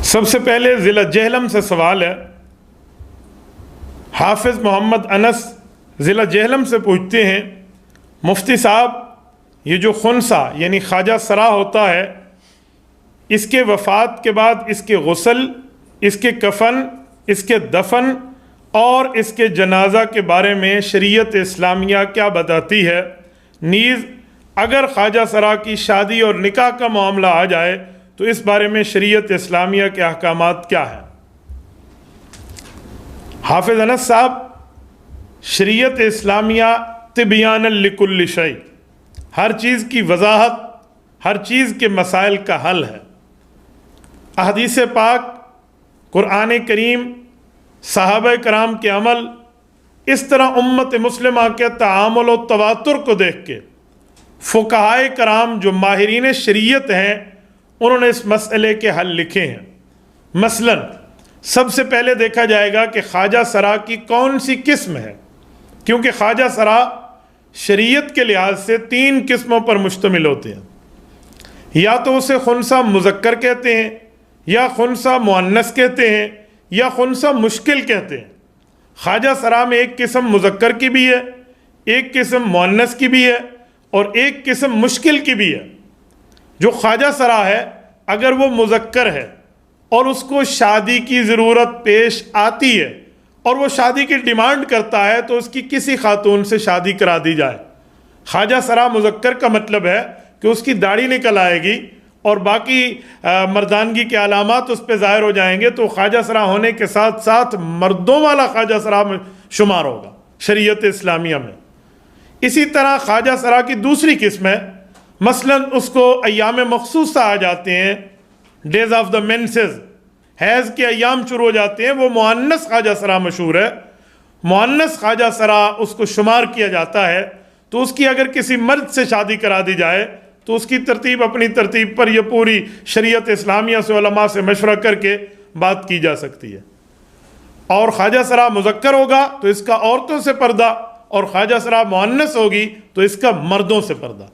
سب سے پہلے ضلع جہلم سے سوال ہے۔ حافظ محمد انس ضلع جہلم سے پوچھتے ہیں، مفتی صاحب یہ جو خنثی یعنی خواجہ سرا ہوتا ہے، اس کے وفات کے بعد اس کے غسل، اس کے کفن، اس کے دفن اور اس کے جنازہ کے بارے میں شریعت اسلامیہ کیا بتاتی ہے؟ نیز اگر خواجہ سرا کی شادی اور نکاح کا معاملہ آ جائے تو اس بارے میں شریعت اسلامیہ کے احکامات کیا ہیں؟ حافظ انس صاحب، شریعت اسلامیہ تبیان لکل شیء، ہر چیز کی وضاحت، ہر چیز کے مسائل کا حل ہے۔ احادیث پاک، قرآن کریم، صحابہ کرام کے عمل، اس طرح امت مسلمہ کے تعامل و تواتر کو دیکھ کے فقہائے کرام جو ماہرین شریعت ہیں انہوں نے اس مسئلے کے حل لکھے ہیں۔ مثلا سب سے پہلے دیکھا جائے گا کہ خواجہ سرا کی کون سی قسم ہے، کیونکہ خواجہ سرا شریعت کے لحاظ سے 3 قسموں پر مشتمل ہوتے ہیں۔ یا تو اسے خنثی مذکر کہتے ہیں، یا خنثی مؤنث کہتے ہیں، یا خنثی مشکل کہتے ہیں۔ خواجہ سرا میں ایک قسم مذکر کی بھی ہے، ایک قسم مؤنث کی بھی ہے اور ایک قسم مشکل کی بھی ہے۔ جو خواجہ سرا ہے اگر وہ مذکر ہے اور اس کو شادی کی ضرورت پیش آتی ہے اور وہ شادی کی ڈیمانڈ کرتا ہے تو اس کی کسی خاتون سے شادی کرا دی جائے۔ خواجہ سرا مذکر کا مطلب ہے کہ اس کی داڑھی نکل آئے گی اور باقی مردانگی کے علامات اس پہ ظاہر ہو جائیں گے تو خواجہ سرا ہونے کے ساتھ ساتھ مردوں والا خواجہ سرا میں شمار ہوگا شریعت اسلامیہ میں۔ اسی طرح خواجہ سرا کی دوسری قسم ہے، مثلا اس کو ایام مخصوصہ آ جاتے ہیں، ڈیز آف دا مینسز، حیض کے ایام شروع ہو جاتے ہیں، وہ مؤنث خواجہ سرا مشہور ہے۔ مؤنث خواجہ سرا اس کو شمار کیا جاتا ہے، تو اس کی اگر کسی مرد سے شادی کرا دی جائے تو اس کی ترتیب اپنی ترتیب پر یہ پوری شریعت اسلامیہ سے علماء سے مشورہ کر کے بات کی جا سکتی ہے۔ اور خواجہ سرا مذکر ہوگا تو اس کا عورتوں سے پردہ، اور خواجہ سرا مؤنث ہوگی تو اس کا مردوں سے پردہ۔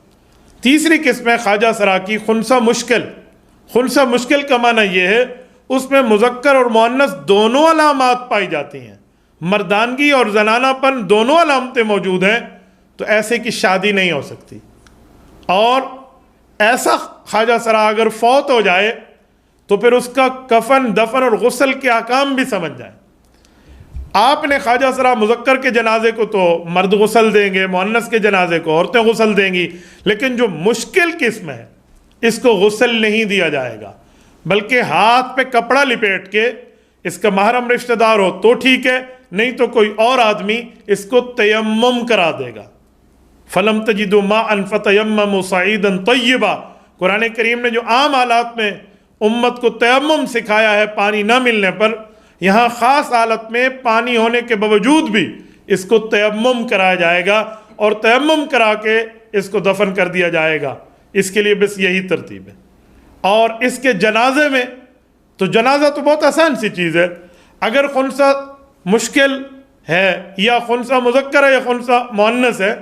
تیسری قسم ہے خواجہ سرا کی خنثی مشکل۔ خنثی مشکل کا معنی یہ ہے اس میں مذکر اور مؤنث دونوں علامات پائی جاتی ہیں، مردانگی اور زنانہ پن دونوں علامتیں موجود ہیں، تو ایسے کی شادی نہیں ہو سکتی۔ اور ایسا خواجہ سرا اگر فوت ہو جائے تو پھر اس کا کفن، دفن اور غسل کے احکام بھی سمجھ جائیں۔ آپ نے خواجہ سرا مذکر کے جنازے کو تو مرد غسل دیں گے، مؤنث کے جنازے کو عورتیں غسل دیں گی، لیکن جو مشکل قسم ہے اس کو غسل نہیں دیا جائے گا، بلکہ ہاتھ پہ کپڑا لپیٹ کے، اس کا محرم رشتہ دار ہو تو ٹھیک ہے، نہیں تو کوئی اور آدمی اس کو تیمم کرا دے گا۔ فَلَمْ تَجِدُوا مَاءً فَتَيَمَّمُوا صَعِيدًا طَيِّبًا، قرآن کریم نے جو عام حالات میں امت کو تیمم سکھایا ہے پانی نہ ملنے پر، یہاں خاص حالت میں پانی ہونے کے باوجود بھی اس کو تیمم کرایا جائے گا اور تیمم کرا کے اس کو دفن کر دیا جائے گا۔ اس کے لیے بس یہی ترتیب ہے۔ اور اس کے جنازے میں تو جنازہ تو بہت آسان سی چیز ہے، اگر خنثی مشکل ہے یا خنثی مذکر ہے یا خنثی مؤنث ہے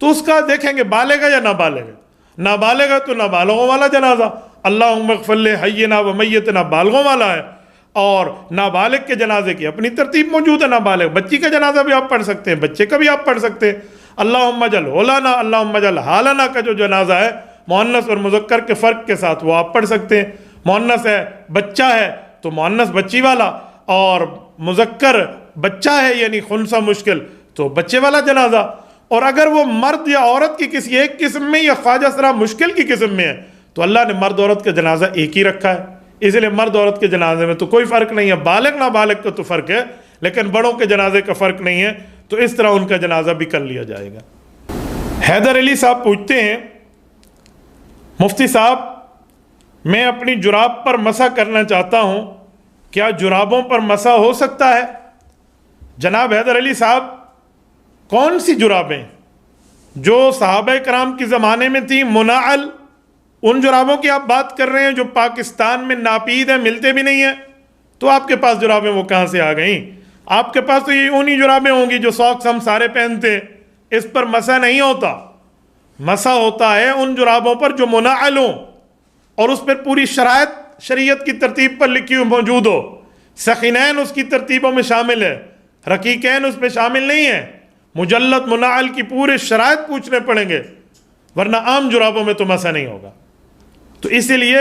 تو اس کا دیکھیں گے بالغ ہے یا نابالغ ہے۔ نابالغ ہے تو نابالغوں والا جنازہ، اللہم اغفر لحینا و میتنا بالغوں والا ہے، اور نابالغ کے جنازے کی اپنی ترتیب موجود ہے۔ نابالغ بچی کا جنازہ بھی آپ پڑھ سکتے ہیں، بچے کا بھی آپ پڑھ سکتے ہیں۔ اللہم اجل ہولانا، اللہم اجل حالنا کا جو جنازہ ہے مؤنث اور مذکر کے فرق کے ساتھ وہ آپ پڑھ سکتے ہیں۔ مؤنث ہے بچہ ہے تو مؤنث بچی والا، اور مذکر بچہ ہے یعنی خنثی مشکل تو بچے والا جنازہ۔ اور اگر وہ مرد یا عورت کی کسی ایک قسم میں یا خواجہ سرا مشکل کی قسم میں ہے تو اللہ نے مرد عورت کا جنازہ ایک ہی رکھا ہے، اس لیے مرد عورت کے جنازے میں تو کوئی فرق نہیں ہے۔ بالغ نابالغ کا تو فرق ہے لیکن بڑوں کے جنازے کا فرق نہیں ہے، تو اس طرح ان کا جنازہ بھی کر لیا جائے گا۔ حیدر علی صاحب پوچھتے ہیں، مفتی صاحب میں اپنی جراب پر مسح کرنا چاہتا ہوں، کیا جرابوں پر مسح ہو سکتا ہے؟ جناب حیدر علی صاحب، کون سی جرابیں جو صحابہ کرام کی زمانے میں تھیں منعل، ان جرابوں کی آپ بات کر رہے ہیں جو پاکستان میں ناپید ہیں، ملتے بھی نہیں ہیں، تو آپ کے پاس جرابیں وہ کہاں سے آ گئیں؟ آپ کے پاس تو یہ انہی جرابیں ہوں گی جو ساکس ہم سارے پہنتے ہیں، اس پر مسح نہیں ہوتا۔ مسح ہوتا ہے ان جرابوں پر جو منعل ہوں اور اس پر پوری شرائط شریعت کی ترتیب پر لکھی ہوئی موجود ہو، سخینین اس کی ترتیبوں میں شامل ہے، رقیقین اس میں شامل نہیں ہے، مجلد منعل کی پورے شرائط پوچھنے پڑیں گے، ورنہ عام جرابوں میں تو مسح نہیں ہوگا۔ تو اسی لیے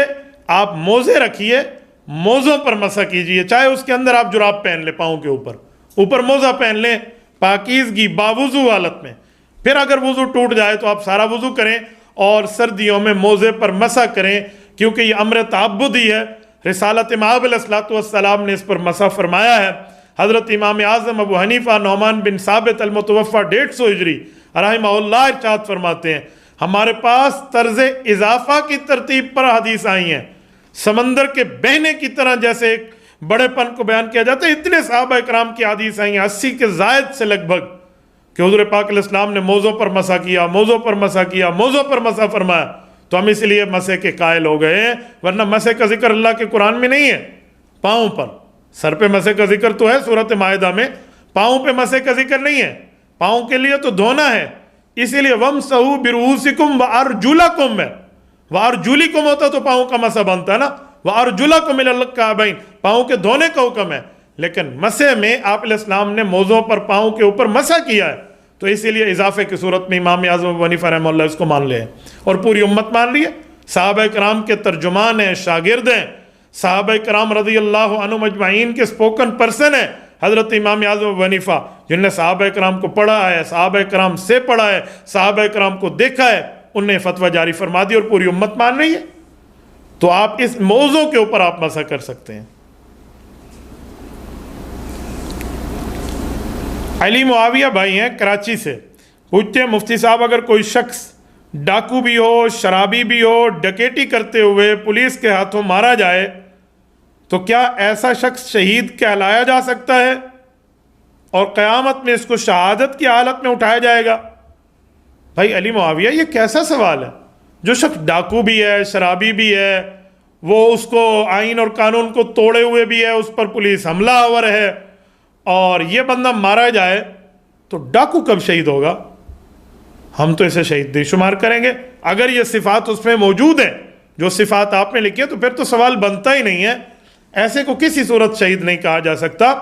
آپ موزے رکھیے، موزوں پر مسح کیجئے، چاہے اس کے اندر آپ جراب پہن لیں، پاؤں کے اوپر موزہ پہن لیں، پاکیزگی باوضو حالت میں۔ پھر اگر وضو ٹوٹ جائے تو آپ سارا وضو کریں اور سردیوں میں موزے پر مسح کریں، کیونکہ یہ امر تعبدی ہے۔ رسالت مآب علیہ الصلوۃ والسلام نے اس پر مسح فرمایا ہے۔ حضرت امام اعظم ابو حنیفہ نعمان بن ثابت المتوفی 150 ہجری رحمہ اللہ ارشاد فرماتے ہیں، ہمارے پاس طرز اضافہ کی ترتیب پر حدیث آئی ہیں، سمندر کے بہنے کی طرح، جیسے ایک بڑے پن کو بیان کیا جاتا ہے، اتنے صحابہ اکرام کی حدیث آئی ہیں 80 کے زائد سے لگ بھگ، کہ حضور پاک علیہ السلام نے موزوں پر مسح کیا، موزوں پر مسح کیا، موزوں پر مسح فرمایا۔ تو ہم اس لیے مسح کے قائل ہو گئے ہیں، ورنہ مسح کا ذکر اللہ کے قرآن میں نہیں ہے۔ پاؤں پر، سر پہ مسح کا ذکر تو ہے سورۃ مائدہ میں، پاؤں پہ مسح کا ذکر نہیں ہے۔ پاؤں کے لیے تو دھونا ہے، اسی لیے وَامْسَحُوا بِرُؤُوسِكُمْ وَأَرْجُلَكُمْ ہے، وَأَرْجُلِكُمْ ہوتا تو پاؤں کا مسح بنتا ہے نا، وَأَرْجُلَكُمْ إِلَى الْكَعْبَيْنِ، پاؤں کے دھونے کا حکم ہے، لیکن مسح میں آپ علیہ السلام نے موزوں پر پاؤں کے اوپر مسح کیا ہے، تو اسی لیے اضافے کی صورت میں امام اعظم ابو حنیفہ رحمہ اللہ اس کو مان لے ہیں، اور پوری امت مان رہی ہے۔ صحابہ کرام کے ترجمان ہیں، شاگرد ہیں، صحابہ کرام رضی اللہ عنہم اجمعین کے سپوکن پرسن ہیں حضرت امام اعظم ابو حنیفہ، جن نے صحابہ کرام کو پڑھا ہے، صحابہ کرام سے پڑھا ہے، صحابہ کرام کو دیکھا ہے، انہوں نے فتویٰ جاری فرما دی اور پوری امت مان رہی ہے۔ تو آپ اس موضوع کے اوپر آپ مسح کر سکتے ہیں۔ علی معاویہ بھائی ہیں کراچی سے، پوچھتے ہیں مفتی صاحب اگر کوئی شخص ڈاکو بھی ہو، شرابی بھی ہو، ڈکیٹی کرتے ہوئے پولیس کے ہاتھوں مارا جائے تو کیا ایسا شخص شہید کہلایا جا سکتا ہے اور قیامت میں اس کو شہادت کی حالت میں اٹھایا جائے گا؟ بھائی علی معاویہ یہ کیسا سوال ہے؟ جو شخص ڈاکو بھی ہے، شرابی بھی ہے، وہ اس کو آئین اور قانون کو توڑے ہوئے بھی ہے، اس پر پولیس حملہ آور ہے، اور یہ بندہ مارا جائے تو ڈاکو کب شہید ہوگا؟ ہم تو اسے شہید نہیں شمار کریں گے۔ اگر یہ صفات اس میں موجود ہیں جو صفات آپ نے لکھی ہے تو پھر تو سوال بنتا ہی نہیں ہے، ایسے کو کسی صورت شہید نہیں کہا جا سکتا۔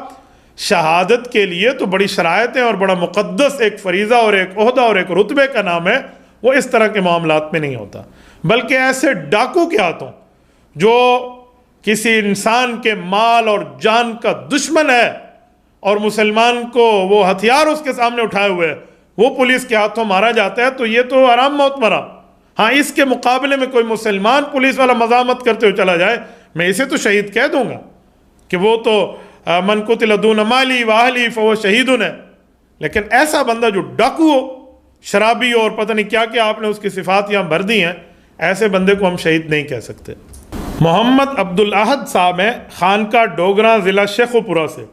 شہادت کے لیے تو بڑی شرائط ہیں اور بڑا مقدس ایک فریضہ اور ایک عہدہ اور ایک رتبے کا نام ہے، وہ اس طرح کے معاملات میں نہیں ہوتا۔ بلکہ ایسے ڈاکو کے ہاتھوں جو کسی انسان کے مال اور جان کا دشمن ہے اور مسلمان کو وہ ہتھیار اس کے سامنے اٹھائے ہوئے ہے، وہ پولیس کے ہاتھوں مارا جاتا ہے تو یہ تو آرام موت مرا۔ ہاں اس کے مقابلے میں کوئی مسلمان پولیس والا مزاحمت کرتے ہوئے چلا جائے، میں اسے تو شہید کہہ دوں گا کہ وہ تو من قتل دون مالی واہلی فہو شہید ہے۔ لیکن ایسا بندہ جو ڈاکو ہو، شرابی ہو، اور پتہ نہیں کیا کیا آپ نے اس کی صفات یہاں بھر دی ہیں، ایسے بندے کو ہم شہید نہیں کہہ سکتے۔ محمد عبدالاحد صاحب ہیں خانقاہ ڈوگراں ضلع شیخوپورہ سے،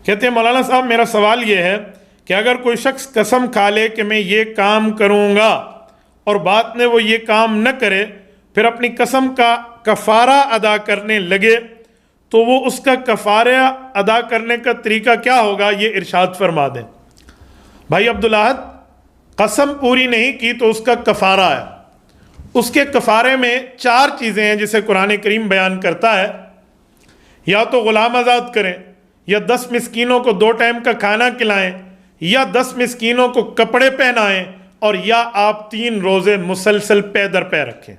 کہتے ہیں مولانا صاحب میرا سوال یہ ہے کہ اگر کوئی شخص قسم کھا لے کہ میں یہ کام کروں گا اور بعد میں وہ یہ کام نہ کرے، پھر اپنی قسم کا کفارہ ادا کرنے لگے، تو وہ اس کا کفارہ ادا کرنے کا طریقہ کیا ہوگا، یہ ارشاد فرما دیں۔ بھائی عبدالاحد، قسم پوری نہیں کی تو اس کا کفارہ ہے۔ اس کے کفارے میں 4 چیزیں ہیں جسے قرآن کریم بیان کرتا ہے، یا تو غلام آزاد کریں، یا 10 مسکینوں کو 2 ٹائم کا کھانا کھلائیں، یا 10 مسکینوں کو کپڑے پہنائیں، اور یا آپ 3 روزے مسلسل پے در پے رکھیں۔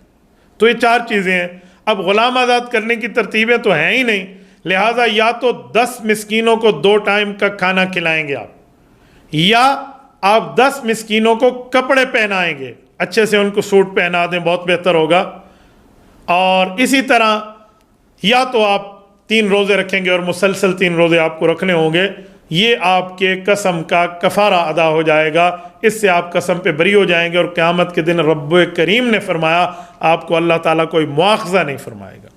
تو یہ 4 چیزیں ہیں۔ اب غلام آزاد کرنے کی ترتیبیں تو ہیں ہی نہیں، لہٰذا یا تو 10 مسکینوں کو 2 ٹائم کا کھانا کھلائیں گے آپ، یا آپ 10 مسکینوں کو کپڑے پہنائیں گے، اچھے سے ان کو سوٹ پہنا دیں، بہت بہتر ہوگا، اور اسی طرح یا تو آپ 3 روزے رکھیں گے اور مسلسل 3 روزے آپ کو رکھنے ہوں گے۔ یہ آپ کے قسم کا کفارہ ادا ہو جائے گا، اس سے آپ قسم پہ بری ہو جائیں گے، اور قیامت کے دن رب کریم نے فرمایا آپ کو اللہ تعالیٰ کوئی مواخذہ نہیں فرمائے گا۔